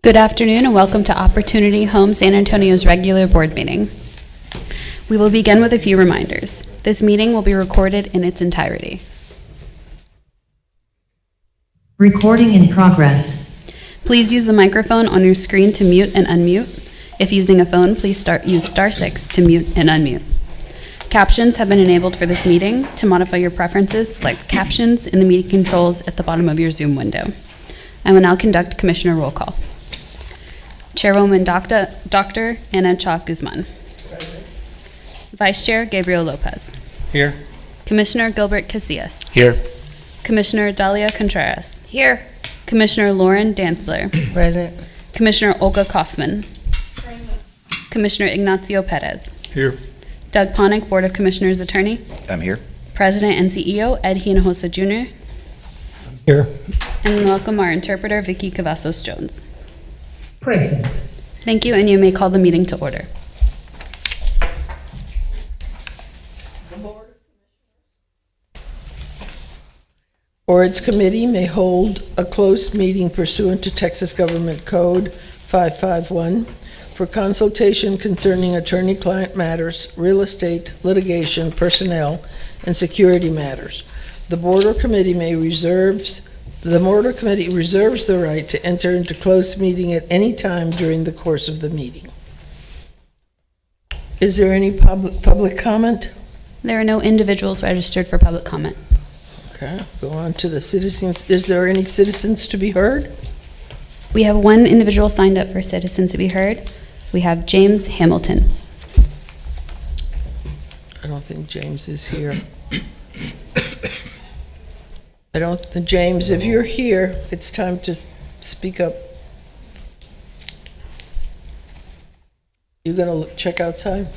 Good afternoon and welcome to Opportunity Home San Antonio's regular board meeting. We will begin with a few reminders. This meeting will be recorded in its entirety. Recording in progress. Please use the microphone on your screen to mute and unmute. If using a phone, please use *6 to mute and unmute. Captions have been enabled for this meeting. To modify your preferences, select Captions in the meeting controls at the bottom of your Zoom window. I will now conduct Commissioner roll call. Chairwoman Dr. Ana Chalk Guzman. Vice Chair Gabriel Lopez. Here. Commissioner Gilbert Casillas. Here. Commissioner Dalia Contreras. Here. Commissioner Lauren Dantzler. Present. Commissioner Olga Kaufman. Commissioner Ignacio Perez. Here. Doug Ponick, Board of Commissioners Attorney. I'm here. President and CEO Ed Hinojosa Jr. Here. And welcome our interpreter Vicky Cavazos Jones. Present. Thank you, and you may call the meeting to order. Boards Committee may hold a closed meeting pursuant to Texas Government Code 551 for consultation concerning attorney-client matters, real estate, litigation, personnel, and security matters. The Board Committee reserves the right to enter into closed meeting at any time during the course of the meeting. Is there any public comment? There are no individuals registered for public comment. Okay, go on to the citizens. Is there any citizens to be heard? We have one individual signed up for citizens to be heard. We have James Hamilton. I don't think James is here. James, if you're here, it's time to speak up. You gonna check outside?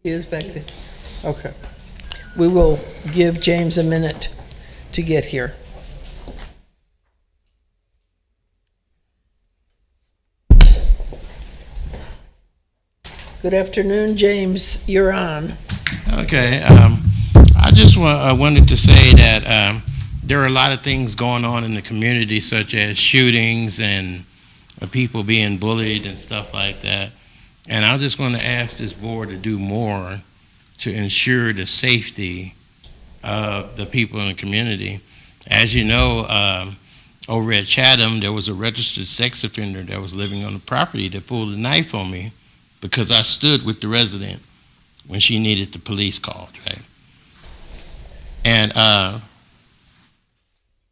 He is back there. Okay. We will give James a minute to get here. Good afternoon, James. You're on. Okay. I just wanted to say that there are a lot of things going on in the community, such as shootings and people being bullied and stuff like that. And I just want to ask this board to do more to ensure the safety of the people in the community. As you know, over at Chatham, there was a registered sex offender that was living on the property that pulled a knife on me because I stood with the resident when she needed the police called, right? And,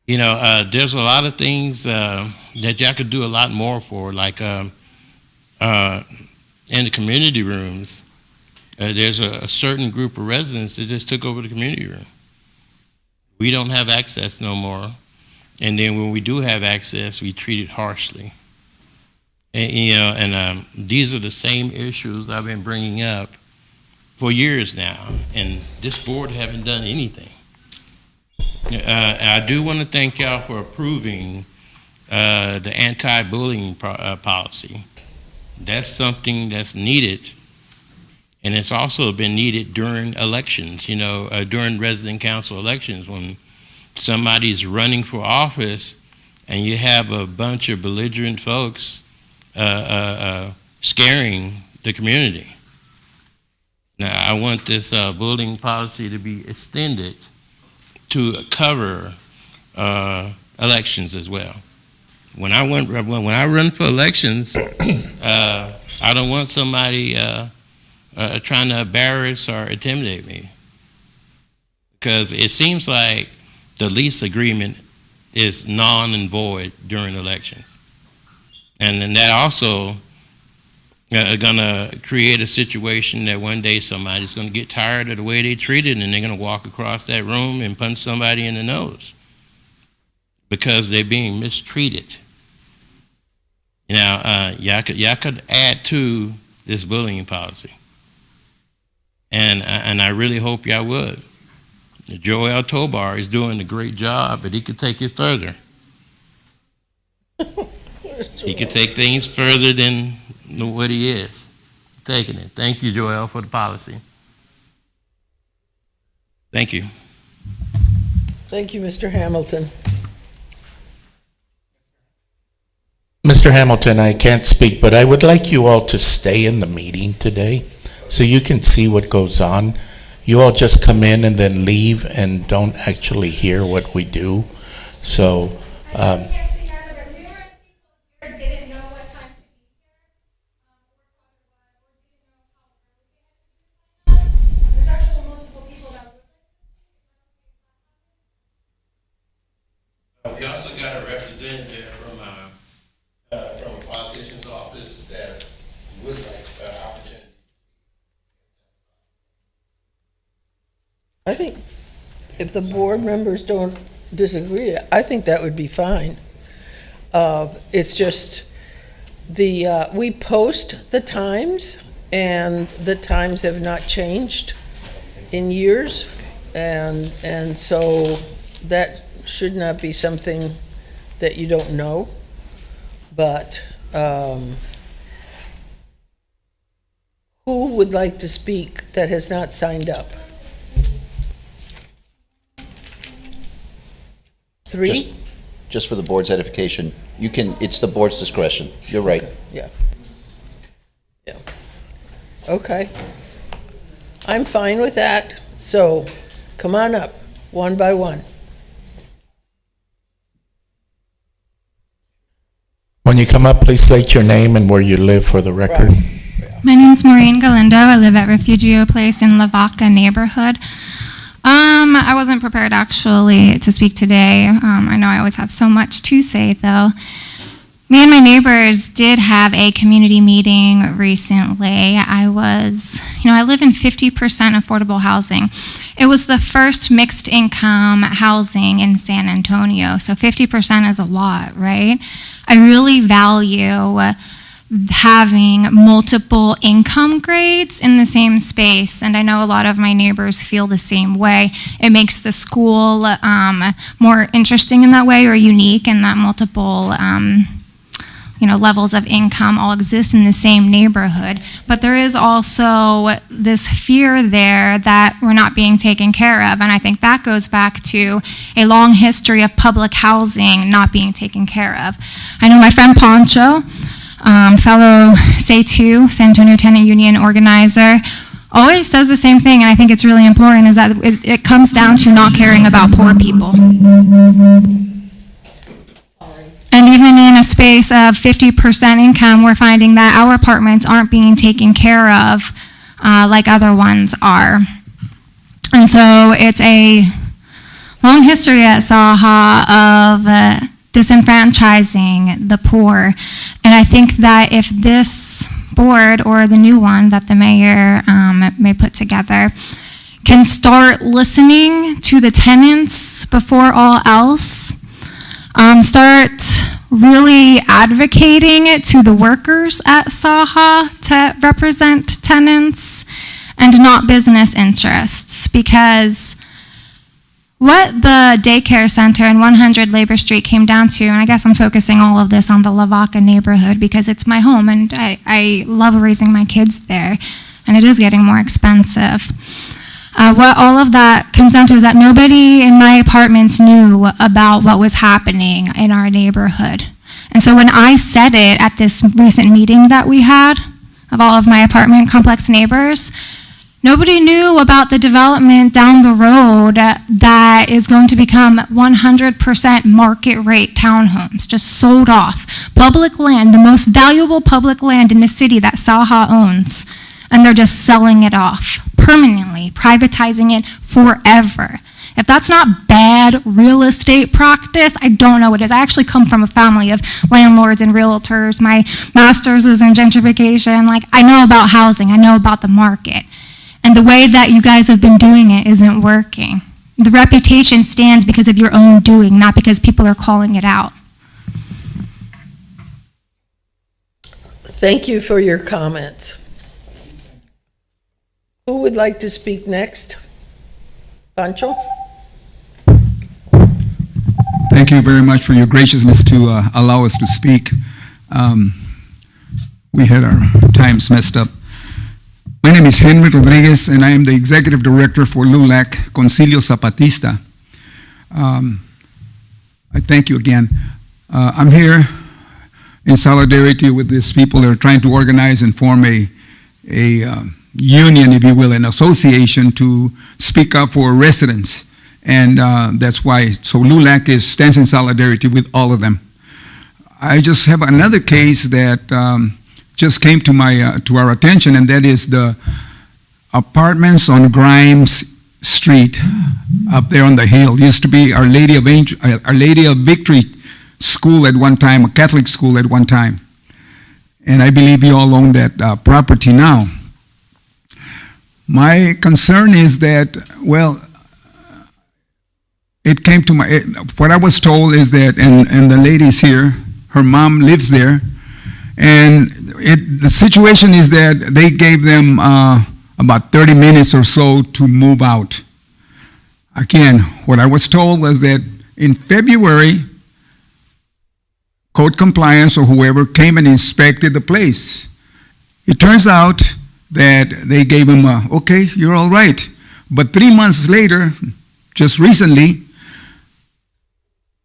there's a lot of things that y'all could do a lot more for, like in the community rooms, there's a certain group of residents that just took over the community room. We don't have access no more. And then when we do have access, we treat it harshly. And these are the same issues I've been bringing up for years now, and this board haven't done anything. I do want to thank y'all for approving the anti-bullying policy. That's something that's needed, and it's also been needed during elections, during resident council elections, when somebody's running for office and you have a bunch of belligerent folks scaring the community. Now, I want this bullying policy to be extended to cover elections as well. When I run for elections, I don't want somebody trying to embarrass or intimidate me, because it seems like the lease agreement is non and void during elections. And then that also gonna create a situation that one day somebody's gonna get tired of the way they treated, and they're gonna walk across that room and punch somebody in the nose because they're being mistreated. Y'all could add to this bullying policy, and I really hope y'all would. Joel Tobar is doing a great job, but he could take it further. He could take things further than what he is taking it. Thank you, Joel, for the policy. Thank you. Thank you, Mr. Hamilton. Mr. Hamilton, I can't speak, but I would like you all to stay in the meeting today so you can see what goes on. You all just come in and then leave and don't actually hear what we do. So, Didn't know what time to be here. There's actually multiple people that would. We also got a representative from a politician's office that would like the opportunity. I think if the board members don't disagree, I think that would be fine. It's just we post the times, and the times have not changed in years, and so that should not be something that you don't know. But who would like to speak that has not signed up? 3? Just for the board's edification, you can, it's the board's discretion. You're right. Yeah. Yeah. Okay. I'm fine with that. So come on up, one by one. when you come up, please state your name and where you live for the record. My name's Maureen Galindo. I live at Refugio Place in Lavaca neighborhood. I wasn't prepared actually to speak today. I know I always have so much to say though. Me and my neighbors did have a community meeting recently. I live in 50% affordable housing. It was the first mixed income housing in San Antonio, so 50% is a lot, right? I really value having multiple income grades in the same space, and I know a lot of my neighbors feel the same way. It makes the school more interesting in that way, or unique in that multiple levels of income all exist in the same neighborhood. But there is also this fear there that we're not being taken care of, and I think that goes back to a long history of public housing not being taken care of. I know my friend Poncho, fellow SAY2, San Antonio Tenant Union organizer, always does the same thing, and I think it's really important, is that it comes down to not caring about poor people. And even in a space of 50% income, we're finding that our apartments aren't being taken care of like other ones are. And so it's a long history at Saha of disenfranchising the poor. And I think that if this board, or the new one that the mayor may put together, can start listening to the tenants before all else, start really advocating to the workers at Saha to represent tenants and not business interests, because what the daycare center in 100 Labor Street came down to, and I guess I'm focusing all of this on the Lavaca neighborhood because it's my home and I love raising my kids there, and it is getting more expensive. What all of that comes down to is that nobody in my apartments knew about what was happening in our neighborhood. And so when I said it at this recent meeting that we had of all of my apartment complex neighbors, nobody knew about the development down the road that is going to become 100% market rate townhomes, just sold off. Public land, the most valuable public land in the city that Saha owns, and they're just selling it off permanently, privatizing it forever. If that's not bad real estate practice, I don't know what is. I actually come from a family of landlords and realtors. My master's was in gentrification. I know about housing. I know about the market. And the way that you guys have been doing it isn't working. The reputation stands because of your own doing, not because people are calling it out. Thank you for your comments. Who would like to speak next? Pancho? Thank you very much for your graciousness to allow us to speak. We had our times messed up. My name is Henry Rodriguez, and I am the Executive Director for LULAC, Concilio Zapatista. I thank you again. I'm here in solidarity with these people that are trying to organize and form a union, if you will, an association to speak up for residents. And that's why, so LULAC stands in solidarity with all of them. I just have another case that just came to our attention, and that is the apartments on Grimes Street up there on the hill. Used to be Our Lady of Victory School at one time, a Catholic school at one time. And I believe you all own that property now. My concern is that, well, it came to what I was told is that, and the lady's here, her mom lives there, and the situation is that they gave them about 30 minutes or so to move out. Again, what I was told was that in February, code compliance or whoever came and inspected the place. It turns out that they gave them okay, you're all right. But 3 months later, just recently,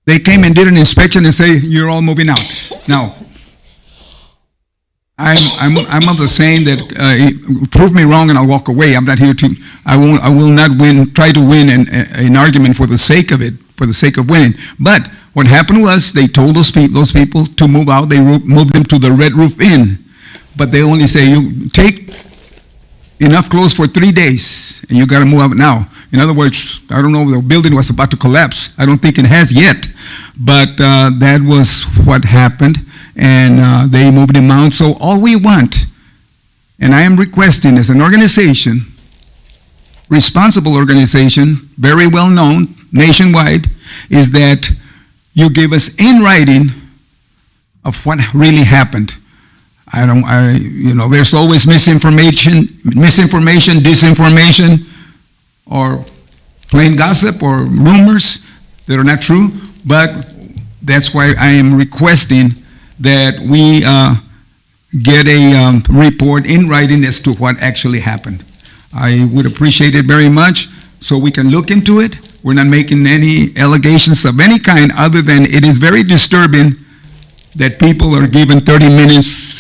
they came and did an inspection and say, you're all moving out. Now, I'm of the saying that prove me wrong and I'll walk away. I'm not here to, I will not try to win an argument for the sake of it, for the sake of winning. But what happened was they told those people to move out. They moved them to the Red Roof Inn. But they only say, you take enough clothes for 3 days and you got to move out now. In other words, I don't know, the building was about to collapse. I don't think it has yet. But that was what happened. And they moved him out. So all we want, and I am requesting as an organization, responsible organization, very well known nationwide, is that you give us in writing of what really happened. There's always misinformation, disinformation, or plain gossip or rumors that are not true. But that's why I am requesting that we get a report in writing as to what actually happened. I would appreciate it very much so we can look into it. We're not making any allegations of any kind other than it is very disturbing that people are given 30 minutes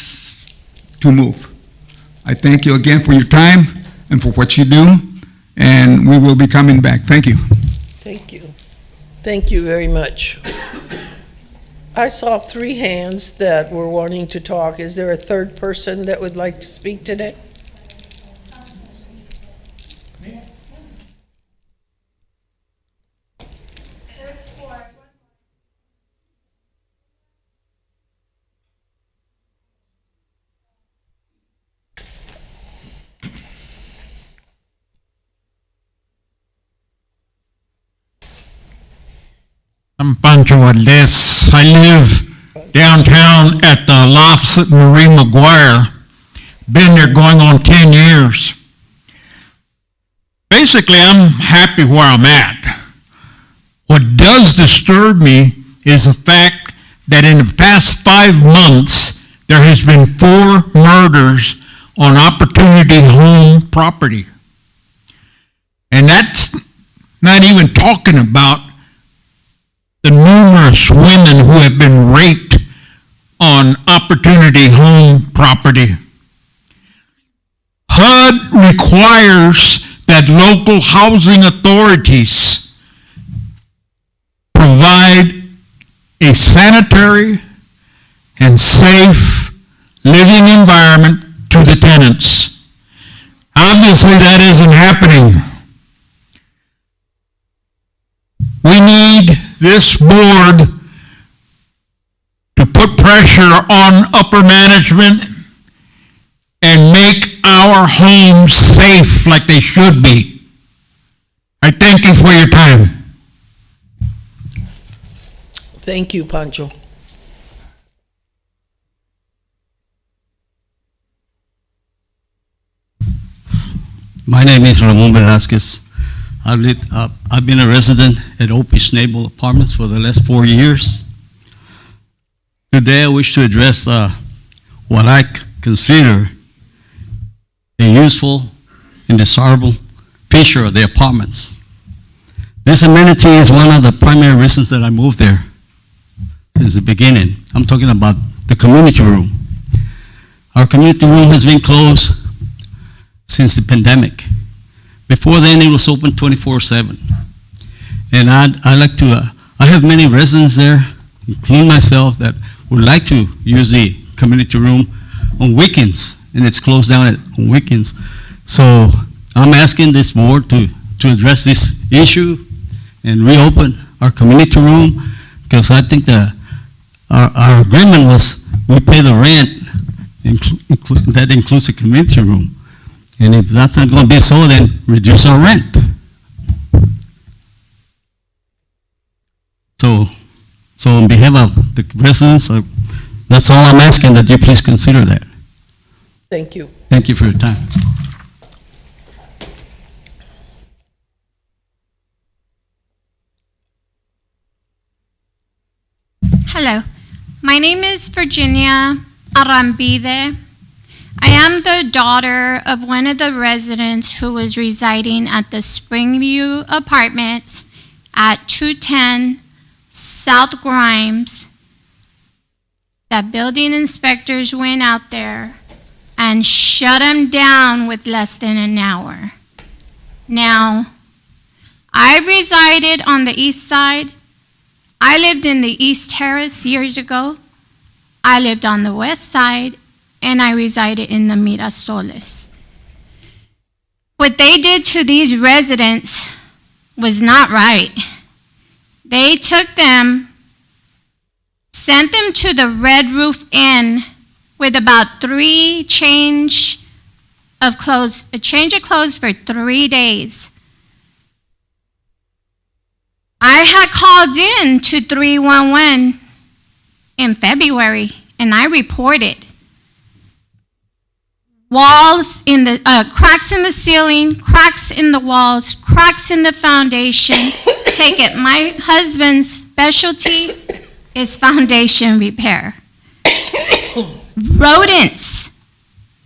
to move. I thank you again for your time and for what you do, and we will be coming back. Thank you. Thank you. Thank you very much. I saw 3 hands that were wanting to talk. Is there a third person that would like to speak today? I'm Pancho Valdez. I live downtown at the Lofts at Marie McGuire. Been there going on 10 years. Basically, I'm happy where I'm at. What does disturb me is the fact that in the past 5 months, there has been 4 murders on Opportunity Home property. And that's not even talking about the numerous women who have been raped on Opportunity Home property. HUD requires that local housing authorities provide a sanitary and safe living environment to the tenants. Obviously, that isn't happening. We need this board to put pressure on upper management and make our homes safe like they should be. I thank you for your time. Thank you, Pancho. My name is Ramon Velasquez. I've been a resident at Opie Naval Apartments for the last 4 years. Today, I wish to address what I consider a useful and desirable feature of the apartments. This amenity is one of the primary reasons that I moved there since the beginning. I'm talking about the community room. Our community room has been closed since the pandemic. Before then, it was open 24/7. And I have many residents there, including myself, that would like to use the community room on weekends, and it's closed down on weekends. So I'm asking this board to address this issue and reopen our community room, because I think that our agreement was we pay the rent, that includes the community room. And if that's not going to be so, then reduce our rent. So on behalf of the residents, that's all I'm asking, that you please consider that. Thank you. Thank you for your time. Hello, my name is Virginia Arambide. I am the daughter of one of the residents who was residing at the Springview Apartments at 210 South Grimes. That building inspectors went out there and shut them down with less than an hour. Now, I resided on the east side. I lived in the East Terrace years ago. I lived on the west side, and I resided in the Mirasoles. What they did to these residents was not right. They took them, sent them to the Red Roof Inn with about a change of clothes for 3 days. I had called in to 311 in February, and I reported cracks in the ceiling, cracks in the walls, cracks in the foundation. Take it, my husband's specialty is foundation repair. Rodents,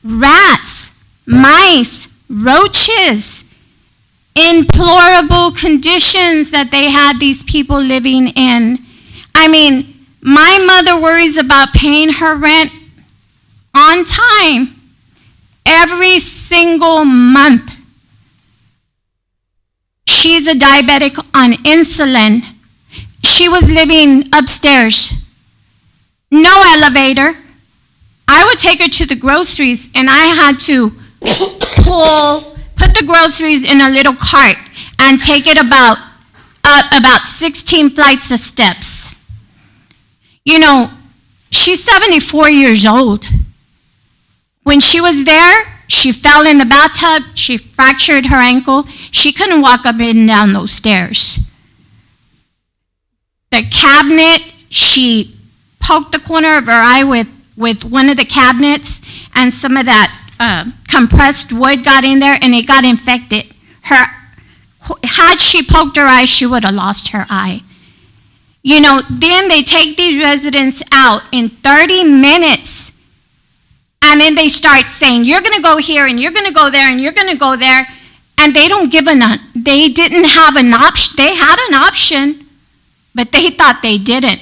rats, mice, roaches, deplorable conditions that they had these people living in. I mean, my mother worries about paying her rent on time every single month. She's a diabetic on insulin. She was living upstairs. No elevator. I would take her to the groceries, and I had to put the groceries in a little cart and take it up about 16 flights of steps. You know, she's 74 years old. When she was there, she fell in the bathtub, she fractured her ankle, she couldn't walk up and down those stairs. The cabinet, she poked the corner of her eye with one of the cabinets, and some of that compressed wood got in there, and it got infected. Had she poked her eye, she would have lost her eye. You know, then they take these residents out in 30 minutes, and then they start saying, you're going to go here, and you're going to go there, and you're going to go there, and they don't give they didn't have an option. They had an option, but they thought they didn't.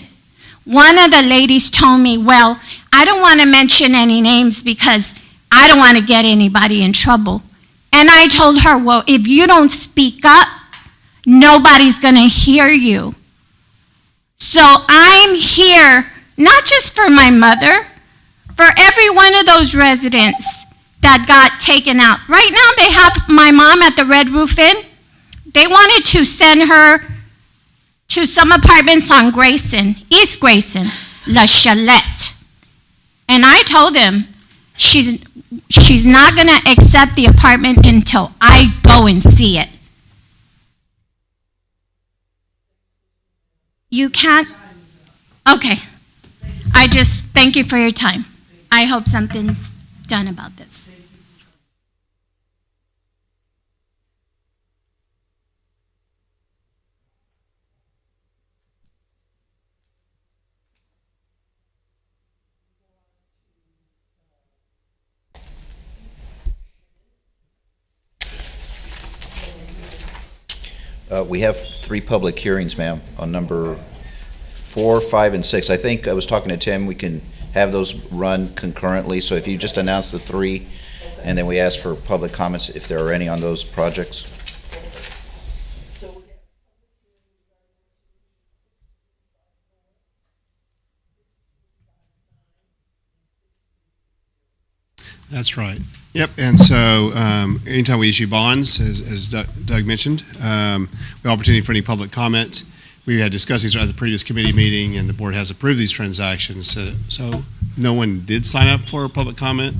One of the ladies told me, well, I don't want to mention any names because I don't want to get anybody in trouble. And I told her, well, if you don't speak up, nobody's going to hear you. So I'm here, not just for my mother, for every one of those residents that got taken out. Right now, they have my mom at the Red Roof Inn. They wanted to send her to some apartments on Grayson, East Grayson, La Chalette. And I told them, she's not going to accept the apartment until I go and see it. You can't? Okay. I just thank you for your time. I hope something's done about this. We have 3 public hearings, ma'am, on number 4, 5, and 6. I think I was talking to Tim, we can have those run concurrently, so if you just announce the 3, and then we ask for public comments if there are any on those projects. That's right. Yep, and so anytime we issue bonds, as Doug mentioned, we have opportunity for any public comment. We had discussed these at the previous committee meeting, and the board has approved these transactions. So no one did sign up for a public comment,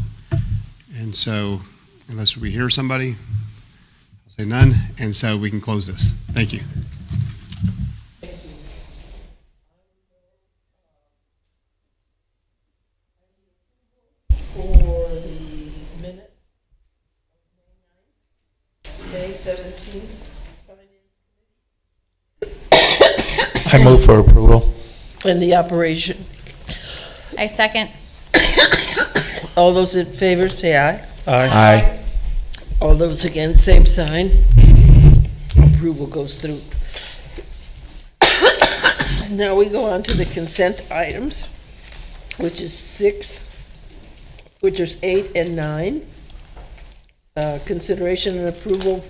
and so unless we hear somebody, I'll say none, and so we can close this. Thank you. For the minutes, May 17th. I move for approval. And the operation. I second. All those in favor, say aye. Aye. All those against, same sign. Approval goes through. Now we go on to the consent items, which is 8 and 9. Consideration and approval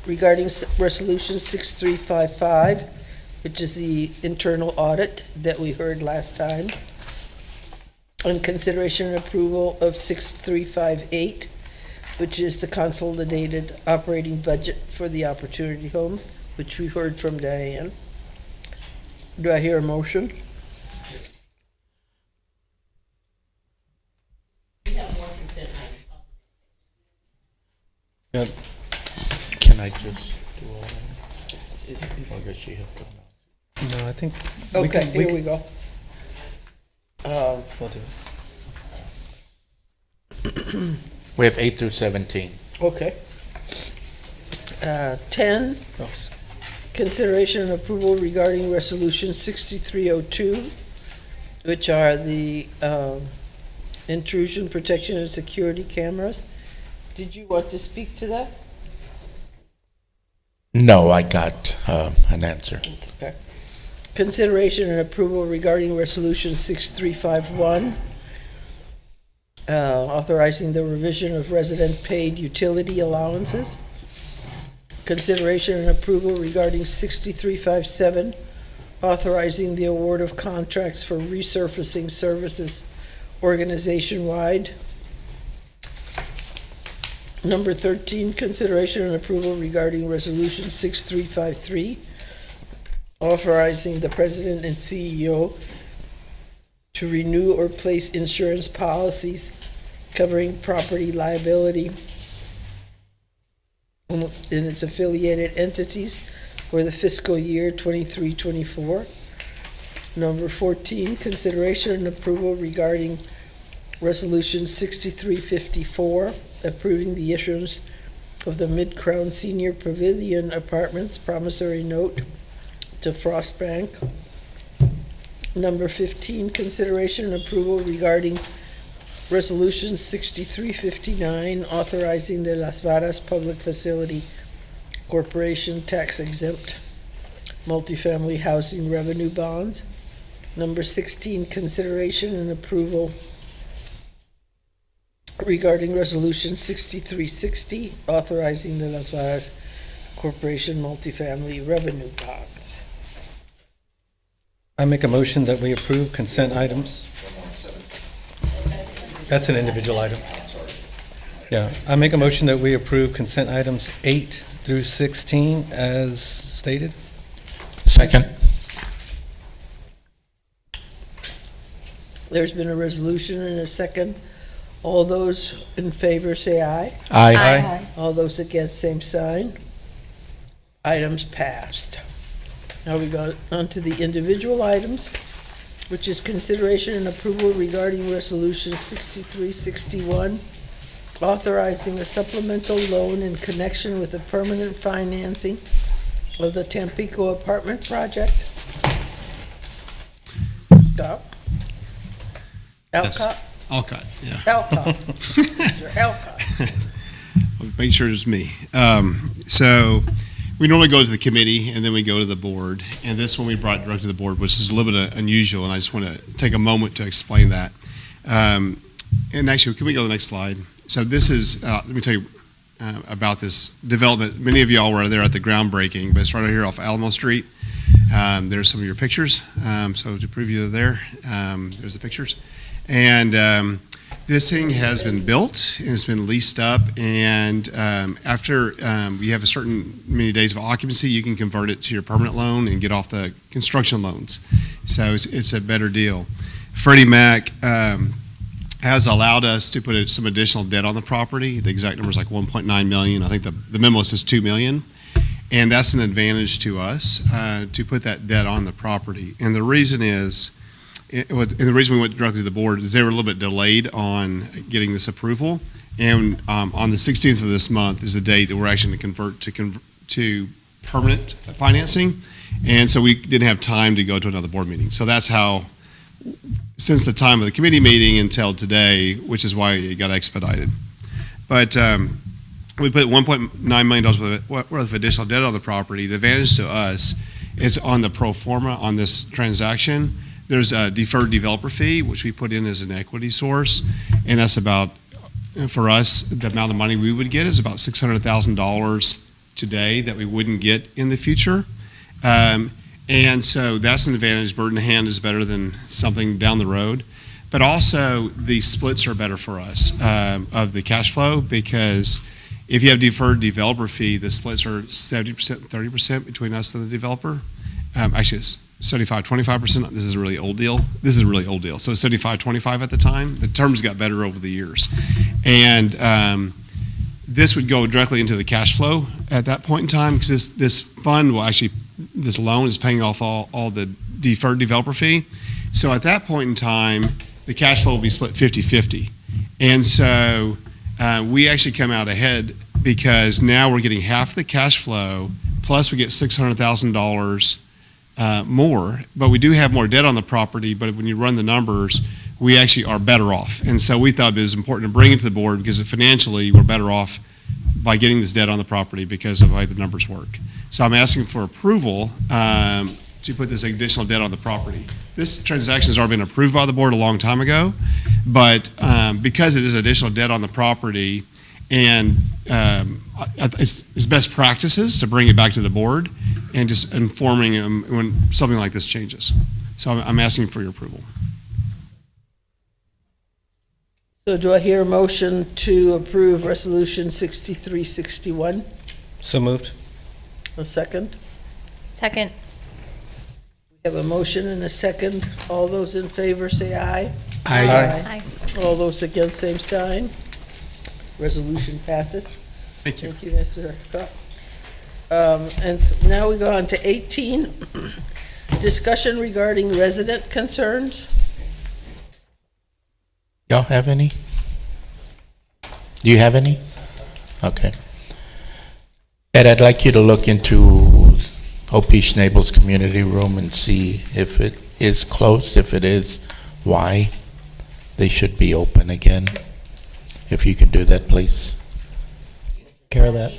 regarding Resolution 6355, which is the internal audit that we heard last time. And consideration and approval of 6358, which is the consolidated operating budget for the Opportunity Home, which we heard from Diane. Do I hear a motion? Can I just do all that? Or does she have to? No, I think. Okay, here we go. We'll do it. We have 8 through 17. Okay. 10, consideration and approval regarding Resolution 6302, which are the intrusion protection and security cameras. Did you want to speak to that? No, I got an answer. That's okay. Consideration and approval regarding Resolution 6351, authorizing the revision of resident paid utility allowances. Consideration and approval regarding 6357, authorizing the award of contracts for resurfacing services organization-wide. Number 13, consideration and approval regarding Resolution 6353, authorizing the President and CEO to renew or place insurance policies covering property liability in its affiliated entities for the fiscal year 23-24. Number 14, consideration and approval regarding Resolution 6354, approving the issuance of the Mid-Crown Senior Pavilion Apartments promissory note to Frost Bank. Number 15, consideration and approval regarding Resolution 6359, authorizing the Las Varas Public Facility Corporation tax-exempt multifamily housing revenue bonds. Number 16, consideration and approval regarding Resolution 6360, authorizing the Las Varas Corporation multifamily revenue bonds. I make a motion that we approve consent items. That's an individual item. Yeah, I make a motion that we approve consent items 8 through 16 as stated. Second. There's been a resolution and a second. All those in favor say aye. Aye. Aye. All those against, same sign. Items passed. Now we go on to the individual items, which is consideration and approval regarding Resolution 6361, authorizing a supplemental loan in connection with the permanent financing of the Tampico apartment project. Doc? Yes. Alcott? Alcott, yeah. Alcott. Mr. Alcott. I'll make sure it's me. So we normally go to the committee and then we go to the board. And this one we brought directly to the board, which is a little bit unusual, and I just want to take a moment to explain that. And actually, can we go to the next slide? So this is, let me tell you about this development. Many of y'all were there at the groundbreaking, but it's right here off Alamo Street. There's some of your pictures. So to preview there, there's the pictures. And this thing has been built and it's been leased up. And after you have a certain many days of occupancy, you can convert it to your permanent loan and get off the construction loans. So it's a better deal. Freddie Mac has allowed us to put some additional debt on the property. The exact number is like 1.9 million. I think the memo says 2 million. And that's an advantage to us to put that debt on the property. And the reason is, and the reason we went directly to the board is they were a little bit delayed on getting this approval. And on the 16th of this month is the date that we're actually going to convert to permanent financing. And so we didn't have time to go to another board meeting. So that's how, since the time of the committee meeting until today, which is why it got expedited. But we put $1.9 million worth of additional debt on the property. The advantage to us is on the pro forma on this transaction. There's a deferred developer fee, which we put in as an equity source, and that's about, for us, the amount of money we would get is about $600,000 today that we wouldn't get in the future. And so that's an advantage. Bird in hand is better than something down the road. But also, the splits are better for us of the cash flow, because if you have deferred developer fee, the splits are 70%, 30% between us and the developer. Actually, it's 75, 25%. This is a really old deal. So it's 75, 25 at the time. The terms got better over the years. And this would go directly into the cash flow at that point in time, because this fund will actually, this loan is paying off all the deferred developer fee. So at that point in time, the cash flow will be split 50-50. And so we actually come out ahead, because now we're getting half the cash flow, plus we get $600,000 more. But we do have more debt on the property, but when you run the numbers, we actually are better off. And so we thought it was important to bring it to the board, because financially we're better off by getting this debt on the property because of how the numbers work. So I'm asking for approval to put this additional debt on the property. This transaction has already been approved by the board a long time ago, but because it is additional debt on the property, and it's best practices to bring it back to the board and just informing them when something like this changes. So I'm asking for your approval. So do I hear a motion to approve Resolution 6361? So moved. A second? Second. We have a motion and a second. All those in favor say aye. Aye. All those against, same sign. Resolution passes. Thank you. Thank you, Mr. Cox. And so now we go on to 18, discussion regarding resident concerns. Y'all have any? Do you have any? Okay. Ed, I'd like you to look into O.P. Schnabel's community room and see if it is closed. If it is, why? They should be open again. If you could do that, please. Care of that.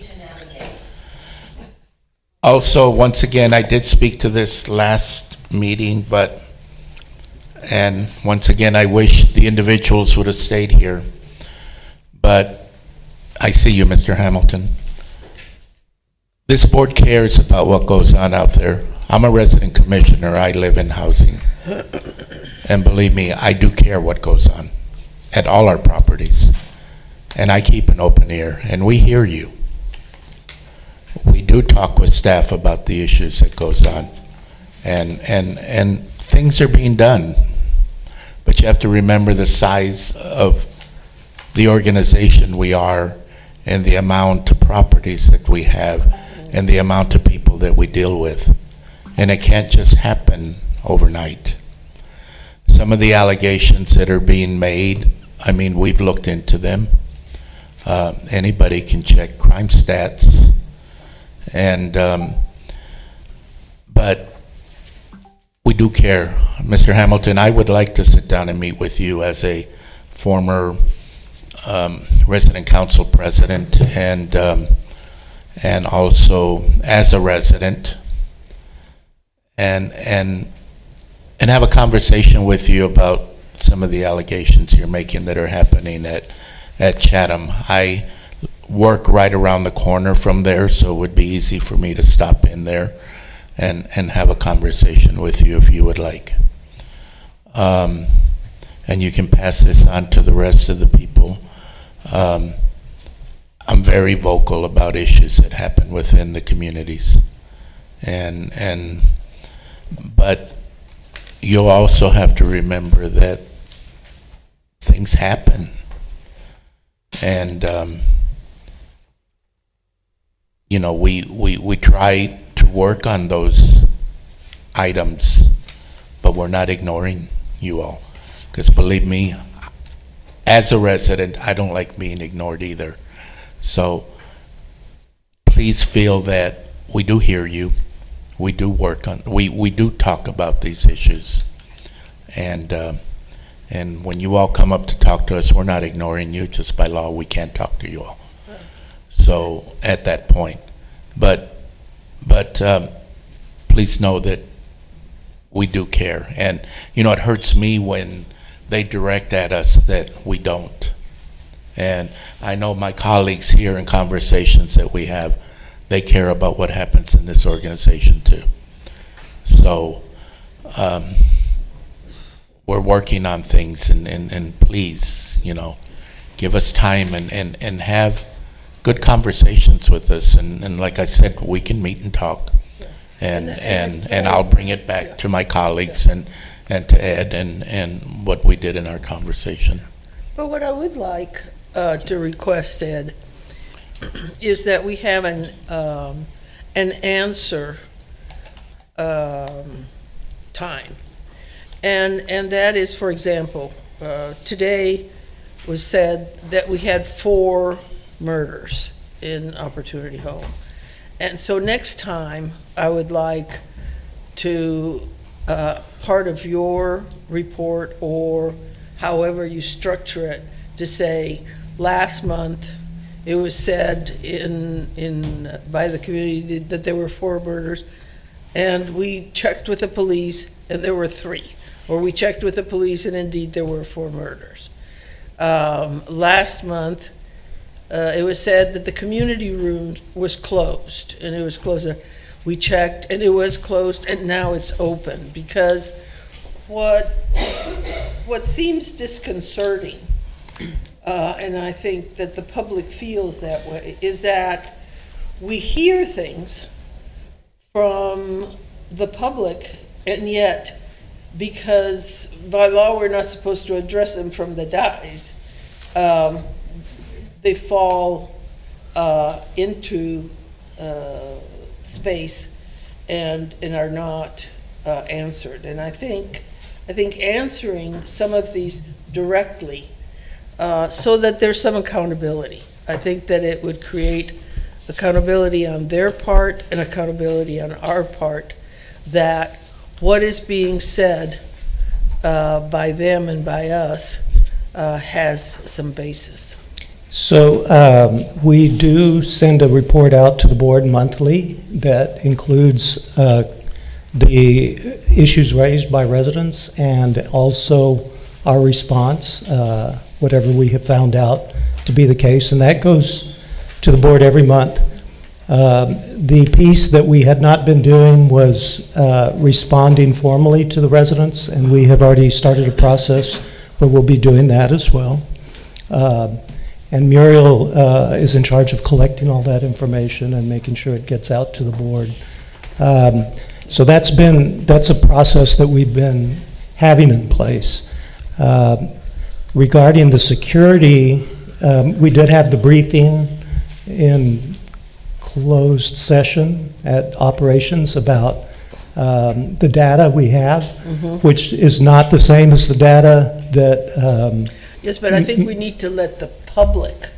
Also, once again, I did speak to this last meeting, and once again, I wish the individuals would have stayed here. But I see you, Mr. Hamilton. This board cares about what goes on out there. I'm a resident commissioner. I live in housing. And believe me, I do care what goes on at all our properties. And I keep an open ear, and we hear you. We do talk with staff about the issues that goes on. And things are being done. But you have to remember the size of the organization we are, and the amount of properties that we have, and the amount of people that we deal with. And it can't just happen overnight. Some of the allegations that are being made, I mean, we've looked into them. Anybody can check crime stats. And but we do care. Mr. Hamilton, I would like to sit down and meet with you as a former resident council president, and and also as a resident, and have a conversation with you about some of the allegations you're making that are happening at Chatham. I work right around the corner from there, so it would be easy for me to stop in there and have a conversation with you if you would like. And you can pass this on to the rest of the people. I'm very vocal about issues that happen within the communities. But you'll also have to remember that things happen. And, you know, we try to work on those items, but we're not ignoring you all. Because believe me, as a resident, I don't like being ignored either. So please feel that we do hear you. We do work on, we do talk about these issues. And when you all come up to talk to us, we're not ignoring you. Just by law, we can't talk to you all. So at that point, but please know that we do care. And you know, it hurts me when they direct at us that we don't. And I know my colleagues here in conversations that we have, they care about what happens in this organization too. So we're working on things, and please, you know, give us time and have good conversations with us. And like I said, we can meet and talk. And I'll bring it back to my colleagues and to Ed and what we did in our conversation. But what I would like to request, Ed, is that we have an answer time. And that is, for example, today was said that we had 4 murders in Opportunity Home. And so next time, I would like to, part of your report, or however you structure it, to say, last month, it was said by the community that there were 4 murders, and we checked with the police, and there were 3. Or we checked with the police, and indeed there were 4 murders. Last month, it was said that the community room was closed, and it was closed. We checked, and it was closed, and now it's open. Because what seems disconcerting, and I think that the public feels that way, is that we hear things from the public, and yet, because by law we're not supposed to address them from the dais, they fall into space and are not answered. And I think answering some of these directly, so that there's some accountability. I think that it would create accountability on their part and accountability on our part, that what is being said by them and by us has some basis. So we do send a report out to the board monthly that includes the issues raised by residents and also our response, whatever we have found out to be the case, and that goes to the board every month. The piece that we had not been doing was responding formally to the residents, and we have already started a process where we'll be doing that as well. And Muriel is in charge of collecting all that information and making sure it gets out to the board. So that's a process that we've been having in place. Regarding the security, we did have the briefing in closed session at operations about the data we have, which is not the same as the data that... Yes, but I think we need to let the public,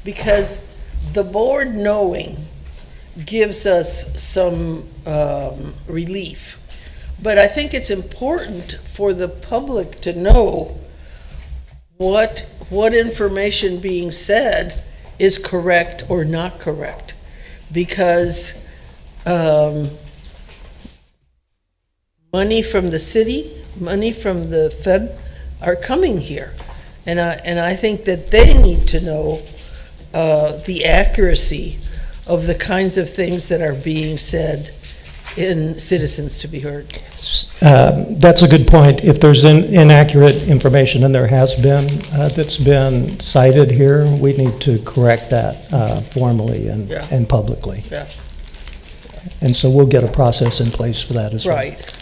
because the board knowing gives us some relief. But I think it's important for the public to know what information being said is correct or not correct. because money from the city, money from the Fed are coming here. And I think that they need to know the accuracy of the kinds of things that are being said in Citizens to be Heard. That's a good point. If there's inaccurate information, and there has been, that's been cited here, we need to correct that formally and publicly. Yeah. And so we'll get a process in place for that as well. Right.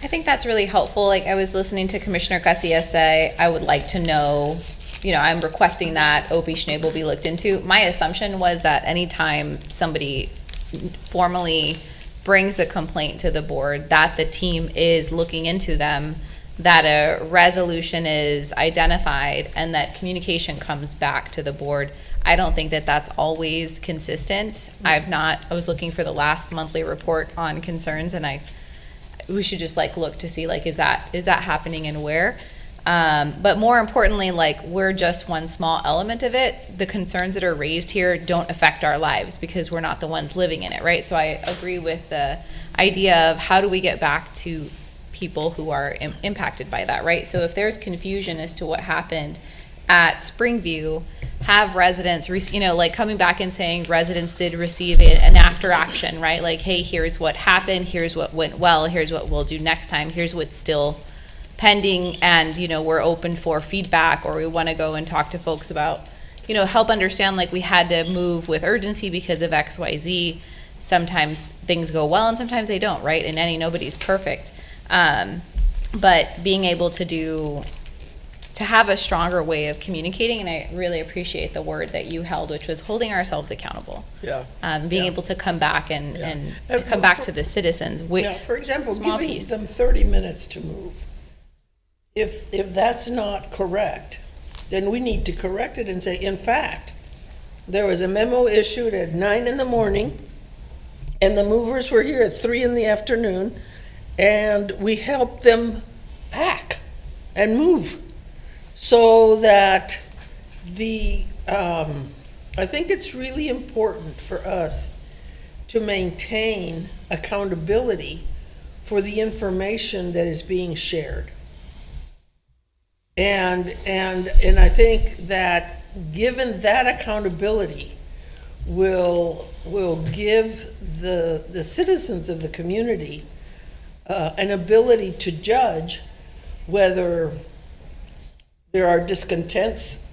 I think that's really helpful. Like, I was listening to Commissioner Garcia say, I would like to know, I'm requesting that Opie Schnabel be looked into. My assumption was that anytime somebody formally brings a complaint to the board, that the team is looking into them, that a resolution is identified, and that communication comes back to the board. I don't think that that's always consistent. I was looking for the last monthly report on concerns, and we should just look to see is that happening and where. But more importantly, we're just one small element of it. The concerns that are raised here don't affect our lives because we're not the ones living in it, right? So I agree with the idea of how do we get back to people who are impacted by that, right? So if there's confusion as to what happened at Springview, have residents, coming back and saying residents did receive an after action, right? Hey, here's what happened, here's what went well, here's what we'll do next time, here's what's still pending, and, we're open for feedback, or we want to go and talk to folks about, help understand, we had to move with urgency because of X, Y, Z. Sometimes things go well and sometimes they don't, right? And nobody's perfect. But being able to have a stronger way of communicating, and I really appreciate the word that you held, which was holding ourselves accountable. Yeah. Being able to come back and come back to the citizens. For example, small giving piece. them 30 minutes to move. If that's not correct, then we need to correct it and say, in fact, there was a memo issued at 9 in the morning, and the movers were here at 3 in the afternoon, and we helped them pack and move. So that I think it's really important for us to maintain accountability for the information that is being shared. And I think that given that accountability will give the citizens of the community an ability to judge whether there are discontents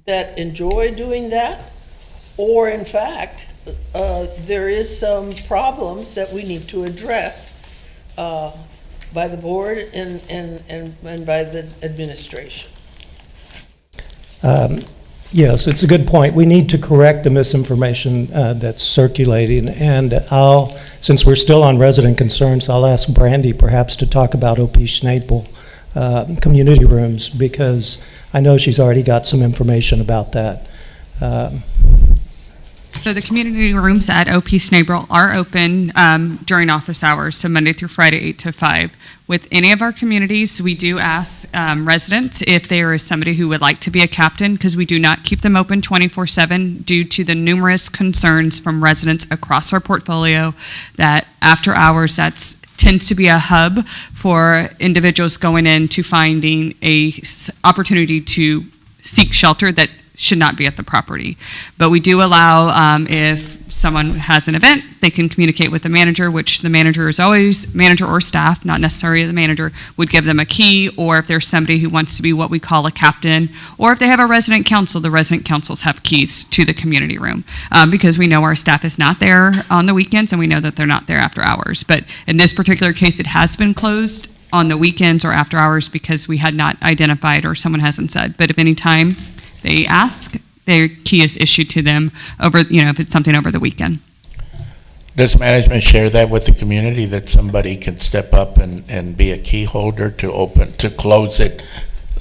that enjoy doing that, or in fact, there is some problems that we need to address by the board and by the administration. Yes, it's a good point. We need to correct the misinformation that's circulating, and since we're still on resident concerns, I'll ask Brandy perhaps to talk about OP Schnabel community rooms, because I know she's already got some information about that. So the community rooms at OP Schnabel are open during office hours, so Monday through Friday, 8 to 5. With any of our communities, we do ask residents if there is somebody who would like to be a captain, because we do not keep them open 24/7 due to the numerous concerns from residents across our portfolio that after hours, tends to be a hub for individuals going into finding a opportunity to seek shelter that should not be at the property. But we do allow, if someone has an event, they can communicate with the manager, which the manager is always, manager or staff, not necessarily the manager, would give them a key, or if there's somebody who wants to be what we call a captain, or if they have a resident council, the resident councils have keys to the community room, because we know our staff is not there on the weekends, and we know that they're not there after hours. But in this particular case, it has been closed on the weekends or after hours because we had not identified, or someone hasn't said. But if any time they ask, their key is issued to them over, if it's something over the weekend. Does management share that with the community, that somebody can step up and be a key holder to close it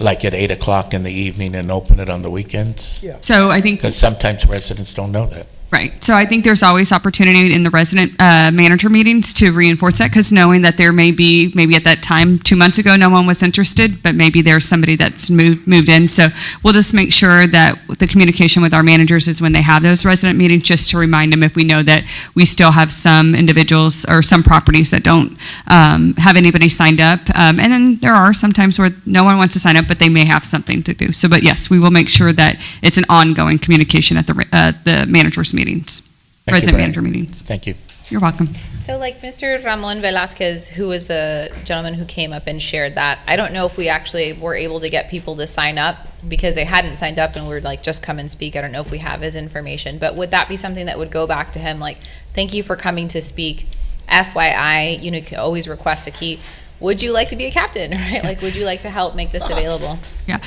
like at 8 o'clock in the evening and open it on the weekends? Yeah. So I think, Because sometimes residents don't know that. Right. So I think there's always opportunity in the resident manager meetings to reinforce that, because knowing that there may be, maybe at that time, 2 months ago, no one was interested, but maybe there's somebody that's moved in. So we'll just make sure that the communication with our managers is when they have those resident meetings, just to remind them if we know that we still have some individuals or some properties that don't have anybody signed up. And then there are some times where no one wants to sign up, but they may have something to do. So, but yes, we will make sure that it's an ongoing communication at the managers meetings, resident manager meetings. Thank you. You're welcome. So like Mr. Ramon Velasquez, who was the gentleman who came up and shared that, I don't know if we actually were able to get people to sign up because they hadn't signed up and we were like, just come and speak. I don't know if we have his information, but would that be something that would go back to him? Like, thank you for coming to speak. FYI, you can always request a key. Would you like to be a captain, right? Like, would you like to help make this available? Yeah,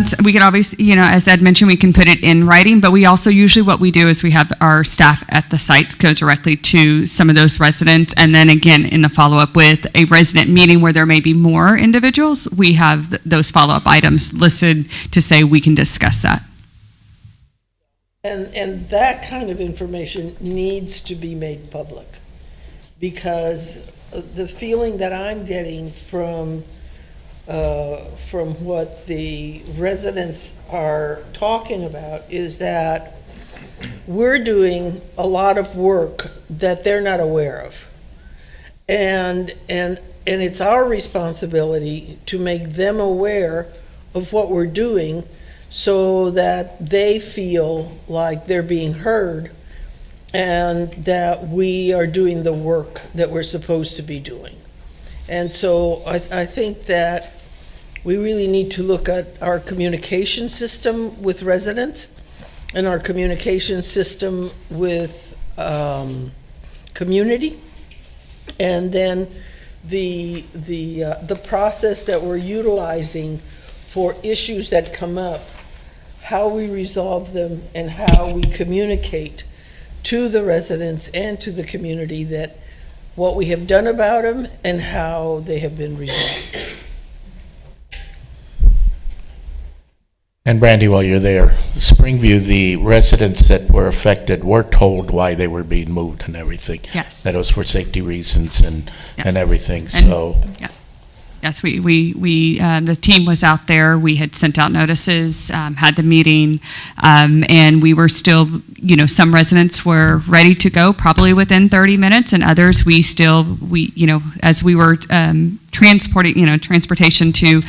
so we could obviously, as Ed mentioned, we can put it in writing, but we also usually what we do is we have our staff at the site go directly to some of those residents, and then again, in the follow-up with a resident meeting where there may be more individuals, we have those follow-up items listed to say we can discuss that. And that kind of information needs to be made public, because the feeling that I'm getting from what the residents are talking about is that we're doing a lot of work that they're not aware of. And it's our responsibility to make them aware of what we're doing so that they feel like they're being heard and that we are doing the work that we're supposed to be doing. And so I think that we really need to look at our communication system with residents and our communication system with community, and then the process that we're utilizing for issues that come up, how we resolve them and how we communicate to the residents and to the community that what we have done about them and how they have been resolved. And Brandy, while you're there, Springview, the residents that were affected were told why they were being moved and everything. Yes. That it was for safety reasons and everything, And- so. Yes, we the team was out there. We had sent out notices, had the meeting, and we were still, some residents were ready to go probably within 30 minutes, and others as we were transportation to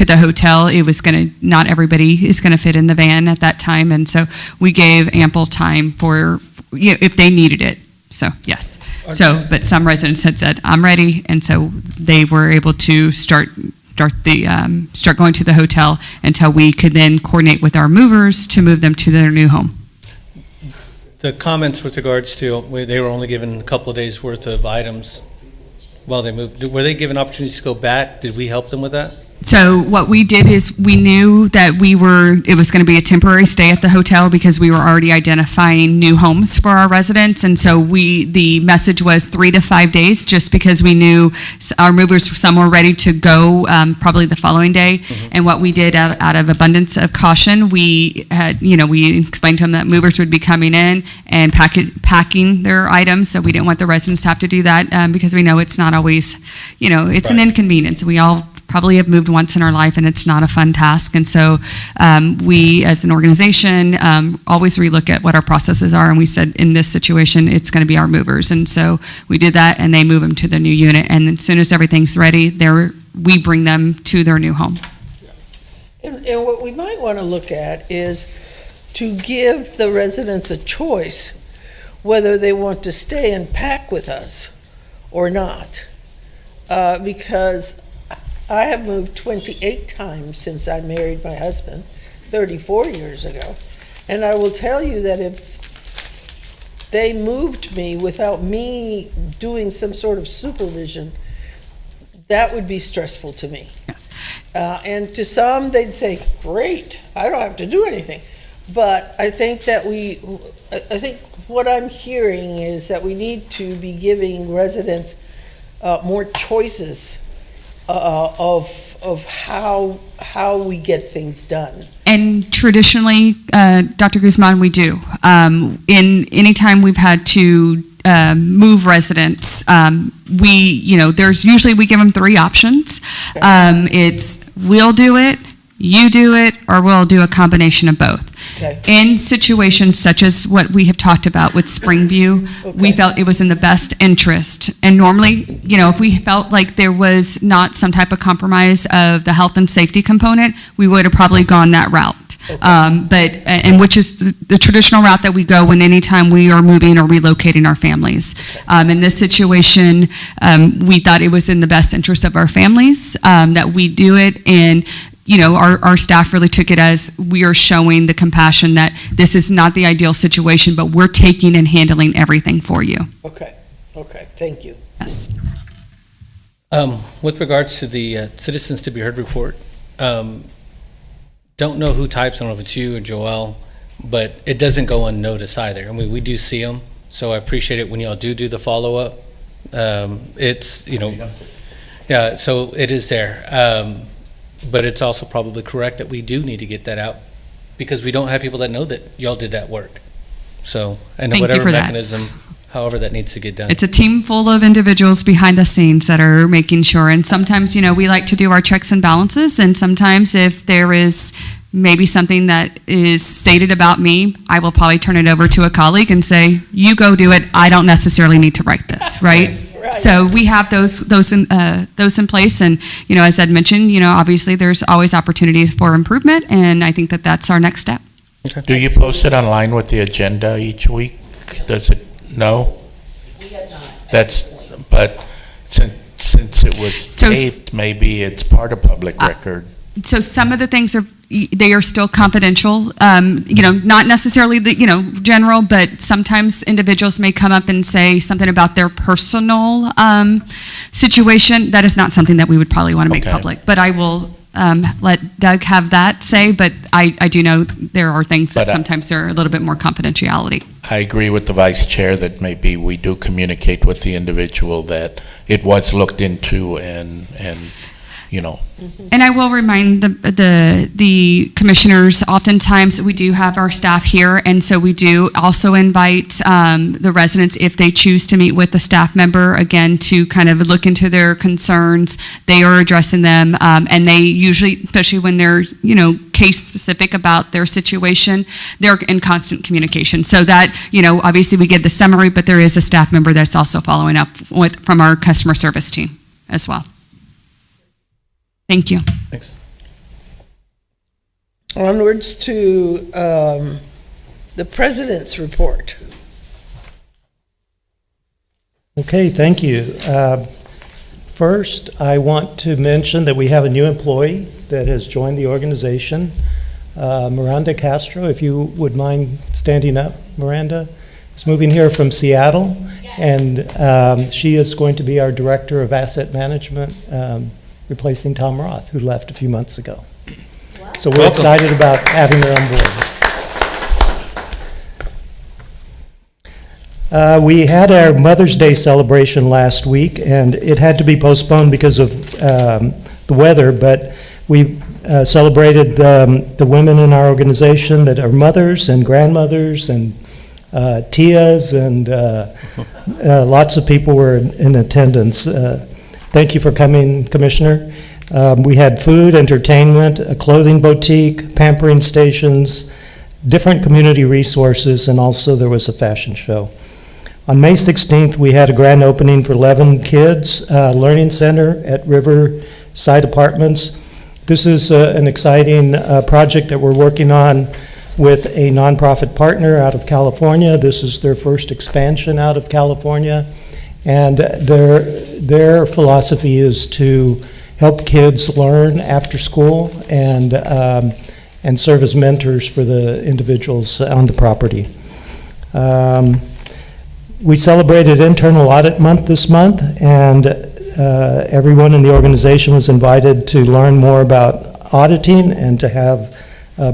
the hotel, it was not everybody is gonna fit in the van at that time, and so we gave ample time for, if they needed it. So, yes. So, but some residents had said, I'm ready, and so they were able to start going to the hotel until we could then coordinate with our movers to move them to their new home. The comments with regards to, they were only given a couple of days' worth of items while they moved. Were they given opportunities to go back? Did we help them with that? So what we did is we knew that it was going to be a temporary stay at the hotel because we were already identifying new homes for our residents. And so the message was 3 to 5 days, just because we knew our movers, some were ready to go probably the following day. Mm-hmm. And what we did out of abundance of caution, we explained to them that movers would be coming in and packing their items. So we didn't want the residents to have to do that because we know it's not always, it's an inconvenience. We all probably have moved once in our life, and it's not a fun task. And so we, as an organization, always relook at what our processes are, and we said, in this situation, it's going to be our movers. And so we did that, and they move them to the new unit. And as soon as everything's ready, we bring them to their new home. And what we might want to look at is to give the residents a choice whether they want to stay and pack with us or not. Because I have moved 28 times since I married my husband 34 years ago. And I will tell you that if they moved me without me doing some sort of supervision, that would be stressful to me. Yes. And to some, they'd say, great, I don't have to do anything. But I think that I think what I'm hearing is that we need to be giving residents more choices of how we get things done. And traditionally, Dr. Guzman, we do. In any time we've had to move residents, there's usually, we give them 3 options. It's we'll do it, you do it, or we'll do a combination of both. Okay. In situations such as what we have talked about with Springview, we felt it was in the best interest. And normally, if we felt like there was not some type of compromise of the health and safety component, we would have probably gone that route. And which is the traditional route that we go when anytime we are moving or relocating our families. In this situation, we thought it was in the best interest of our families that we do it, and our staff really took it as we are showing the compassion that this is not the ideal situation, but we're taking and handling everything for you. Okay, thank you. Yes. With regards to the Citizens to be Heard report, don't know who types, I don't know if it's you or Joelle, but it doesn't go unnoticed either. I mean, we do see them, so I appreciate it when y'all do the follow-up. It's, yeah, so it is there. But it's also probably correct that we do need to get that out because we don't have people that know that y'all did that work. So, and Thank you whatever for that. mechanism, however that needs to get done. It's a team full of individuals behind the scenes that are making sure. And sometimes, we like to do our checks and balances. And sometimes if there is maybe something that is stated about me, I will probably turn it over to a colleague and say, you go do it. I don't necessarily need to write this, right? So we have those in place. And, as Ed mentioned, obviously there's always opportunities for improvement. And I think that that's our next step. Do you post it online with the agenda each week? Does it? No? We have not. But since it was taped, maybe it's part of public record. So some of the things they are still confidential, not necessarily the, general, but sometimes individuals may come up and say something about their personal situation. That is not something that we would probably want to make public. But I will let Doug have that say, but I do know there are things that sometimes are a little bit more confidentiality. I agree with the vice chair that maybe we do communicate with the individual that it was looked into and And I will remind the commissioners, oftentimes we do have our staff here, and so we do also invite the residents, if they choose to meet with a staff member, again, to kind of look into their concerns. They are addressing them, and they usually, especially when they're, case specific about their situation, they're in constant communication. So that, obviously we get the summary, but there is a staff member that's also following up from our customer service team as well. Thank you. Thanks. Onwards to the president's report. Okay, thank you. First, I want to mention that we have a new employee that has joined the organization, Miranda Castro. If you would mind standing up, Miranda is moving here from Seattle, and she is going to be our Director of Asset Management, replacing Tom Roth, who left a few months ago. Wow. So we're excited about having her on board. We had our Mother's Day celebration last week, and it had to be postponed because of the weather, but we celebrated the women in our organization that are mothers and grandmothers and tias, and lots of people were in attendance. Thank you for coming, Commissioner. We had food, entertainment, a clothing boutique, pampering stations, different community resources, and also there was a fashion show. On May 16th, we had a grand opening for 11 Kids Learning Center at Riverside Apartments. This is an exciting project that we're working on with a nonprofit partner out of California. This is their first expansion out of California. And their philosophy is to help kids learn after school and serve as mentors for the individuals on the property. We celebrated Internal Audit Month this month, and everyone in the organization was invited to learn more about auditing and to have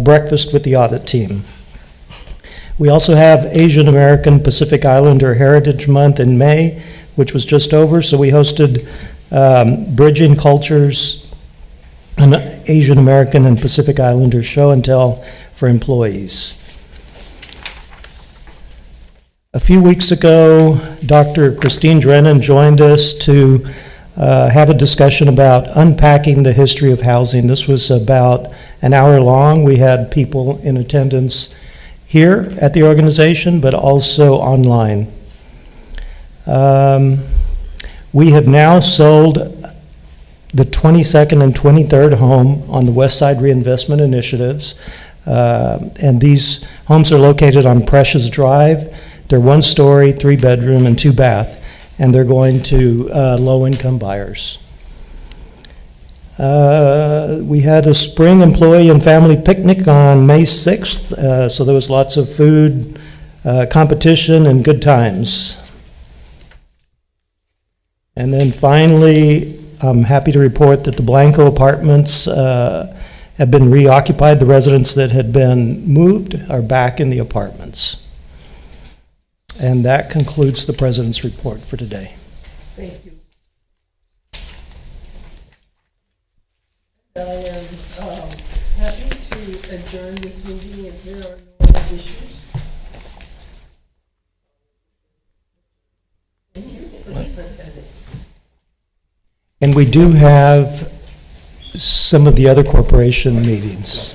breakfast with the audit team. We also have Asian American Pacific Islander Heritage Month in May, which was just over, so we hosted Bridging Cultures, an Asian American and Pacific Islander show and tell for employees. A few weeks ago, Dr. Christine Drennan joined us to have a discussion about unpacking the history of housing. This was about an hour long. We had people in attendance here at the organization, but also online. We have now sold the 22nd and 23rd home on the West Side Reinvestment Initiatives, and these homes are located on Precious Drive. They're 1-story, 3-bedroom, and 2-bath, and they're going to low-income buyers. We had a spring employee and family picnic on May 6th, so there was lots of food, competition, and good times. And then finally, I'm happy to report that the Blanco apartments have been reoccupied. The residents that had been moved are back in the apartments. And that concludes the President's report for today. Thank you. I am happy to adjourn this meeting if there are no other issues. Thank you. And we do have some of the other corporation meetings.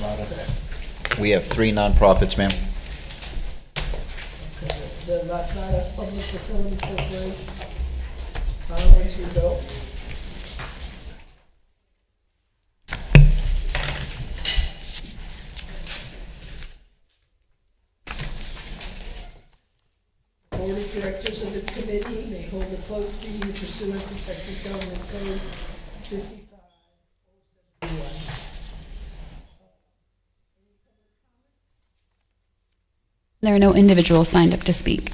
We have 3 nonprofits, ma'am. The Las Vegas Public Facility Corporation. Onwards we go. Board of Directors of its committee may hold a closed meeting pursuant to Texas Government Code 55. There are no individuals signed up to speak.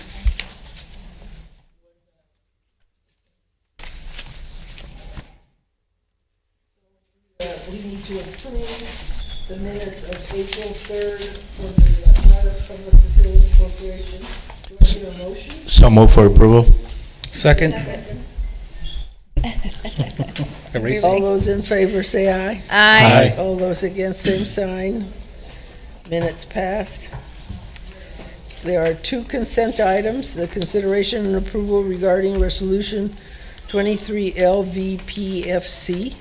We need to approve the minutes of April 3rd for the Las Vegas Public Facility Corporation. Do I hear a motion? So move for approval. Second. All those in favor say aye. Aye. All those against, same sign. Minutes passed. There are 2 consent items, the consideration and approval regarding Resolution 23 LVPFC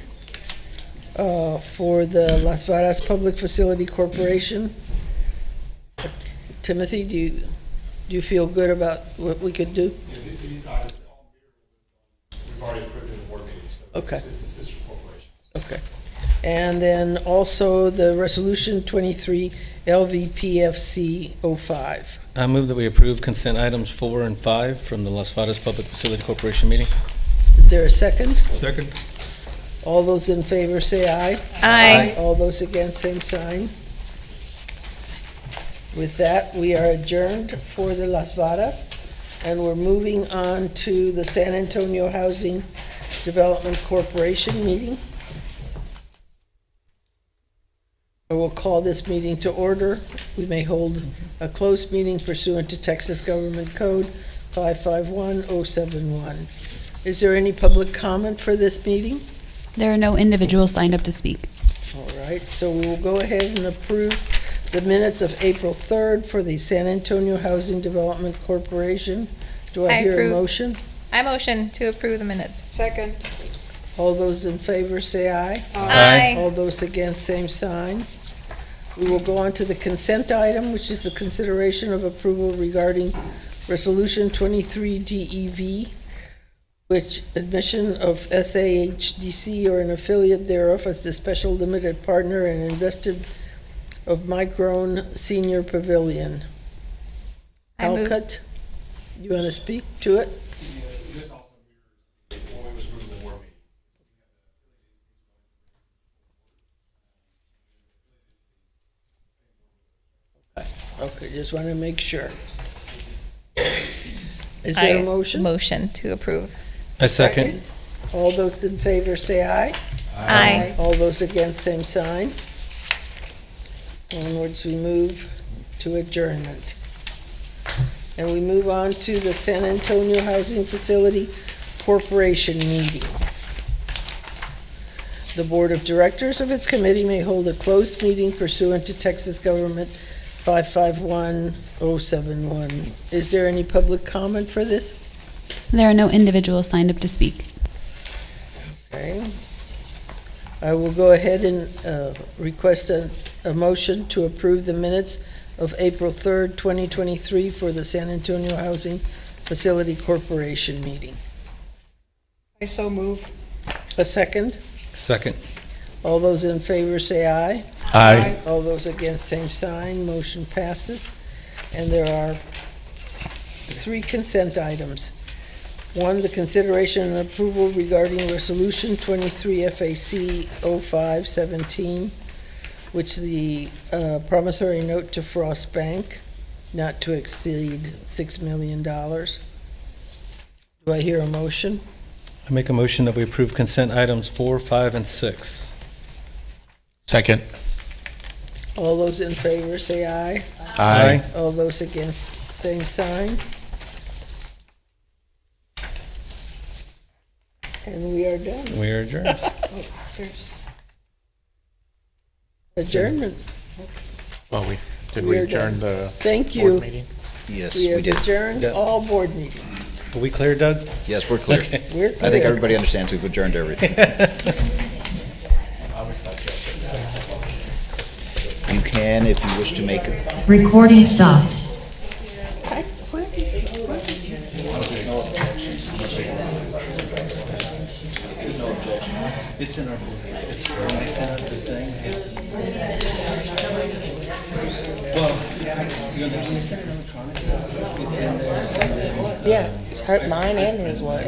for the Las Vegas Public Facility Corporation. Timothy, do you feel good about what we could do? These items, we've already approved in the board meeting, so Okay. it's the sister corporation. Okay. And then also the Resolution 23 LVPFC 05. I move that we approve consent items 4 and 5 from the Las Vegas Public Facility Corporation meeting. Is there a second? Second. All those in favor say aye. Aye. All those against, same sign. With that, we are adjourned for the Las Varas, and we're moving on to the San Antonio Housing Development Corporation meeting. I will call this meeting to order. We may hold a closed meeting pursuant to Texas Government Code 551071. Is there any public comment for this meeting? There are no individuals signed up to speak. All right, so we will go ahead and approve the minutes of April 3rd for the San Antonio Housing Development Corporation. Do I I hear a approve. motion? I motion to approve the minutes. Second. All those in favor say aye. Aye. All those against, same sign. We will go on to the consent item, which is the consideration of approval regarding Resolution 23 DEV, which admission of SAHDC or an affiliate thereof as the special limited partner and invested of Micron Senior Pavilion. I move- Alcut, you want to speak to it? This also mirrors when we was moving the board meeting. Okay, just want to make sure. Is there a I motion? Motion to approve. I second. All those in favor say aye. Aye. All those against, same sign. Onwards we move to adjournment. And we move on to the San Antonio Housing Facility Corporation meeting. The Board of Directors of its committee may hold a closed meeting pursuant to Texas Government 551071. Is there any public comment for this? There are no individuals signed up to speak. Okay. I will go ahead and request a motion to approve the minutes of April 3rd, 2023 for the San Antonio Housing Facility Corporation meeting. I so move. A second? Second. All those in favor say aye. Aye. All those against, same sign. Motion passes. And there are 3 consent items. 1, the consideration and approval regarding Resolution 23 FAC 0517, which the promissory note to Frost Bank, not to exceed $6 million. Do I hear a motion? I make a motion that we approve consent items 4, 5, and 6. Second. All those in favor say aye. Aye. All those against, same sign. And we are done. We are adjourned. Adjournment. Well, did We we are adjourn done. the Thank board you. meeting? Yes, We we have did. adjourned Yeah. all board meetings. Are we clear, Doug? Yes, we're clear. We're I think clear. everybody understands we've adjourned everything. You can, if you wish to make a Recording stopped. It's in our book. It's when I sent out the thing. Well, when they send it electronically, it's in there. Yeah, mine and his was.